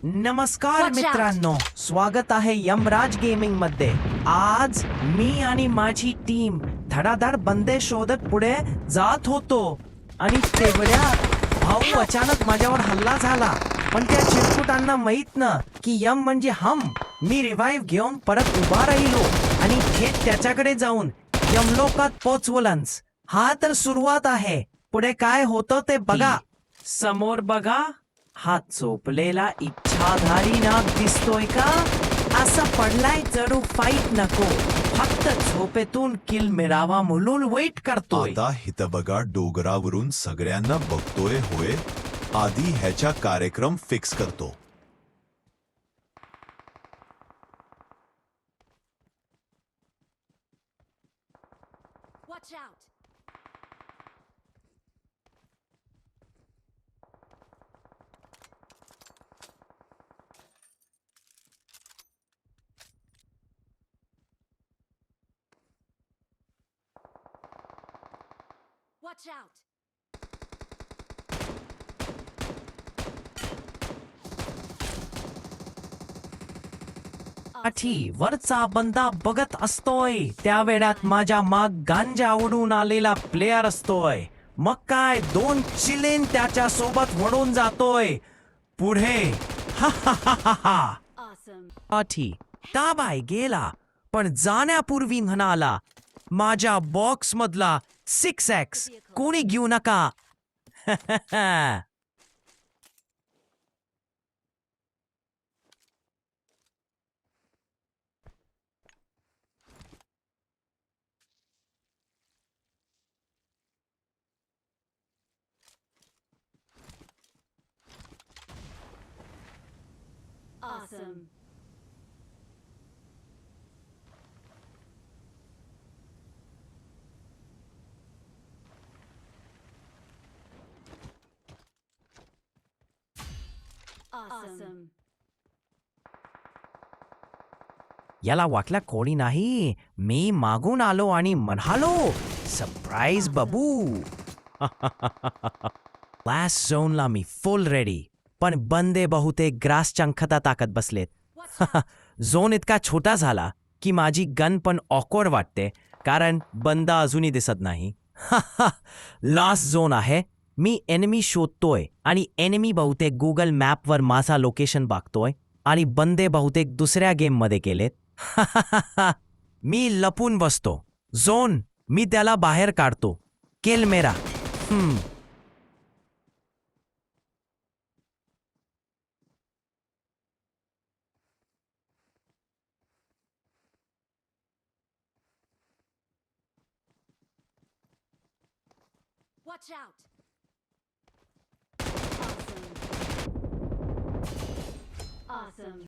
नमस्कार Watch out. मित्रांनो, स्वागत आहे यमराज गेमिंग मध्ये. आज मी आणि माझी टीम धडाधड बंदे शोधत पुढे जात होतो आणि तेवढ्यात भाऊ अचानक माझ्यावर हल्ला झाला. पण त्या चिरकुटांना माहित ना की यम म्हणजे हम. मी रिवाइव्ह घेऊन परत उभा राहिलो आणि थेट त्याच्याकडे जाऊन यमलोकात पोचवलंच. हा तर सुरुवात आहे. पुढे काय होतं ते बघा. समोर बघा, हा झोपलेला इच्छाधारी नाग दिसतोय का? असा पडलाय जणू फाईट नको, फक्त झोपेतून किल मिळावा म्हणून वेट करतोय. आता हित बघा, डोंगरावरून सगळ्यांना बघतोय होय. आधी ह्याचा कार्यक्रम फिक्स करतो. Watch out! Watch out! पाठी वरचा बंदा बघत असतोय, त्या वेळात माझ्या माग गांजा उडून आलेला प्लेयर असतोय. मग काय, दोन चिलेन त्याच्या सोबत वळून जातोय पुढे. हा हा हा हा हा. Awesome! पाठी ताबाय गेला, पण जाण्यापूर्वी म्हणाला, माझ्या बॉक्स मधला 6x कोणी घेऊ नका. Awesome! Awesome! याला वाटलं कोणी नाही. मी मागून आलो आणि म्हणालो, सरप्राईज बाबू. लास्ट झोनला मी फुल रेडी, पण बंदे बहुतेक ग्रास चंखता ताकत बसलेत. Watch out! झोन इतका छोटा झाला की माझी गन पण ऑकवर्ड वाटते, कारण बंदा अजूनही दिसत नाही. लास्ट झोन आहे. मी एनिमी शोधतोय आणि एनिमी बहुतेक गुगल मॅपवर माझा लोकेशन बघतोय आणि बंदे बहुतेक दुसऱ्या गेम मध्ये गेलेत. मी लपून बसतो. झोन, मी त्याला बाहेर काढतो. किल मेरा. Watch out! Awesome! Awesome!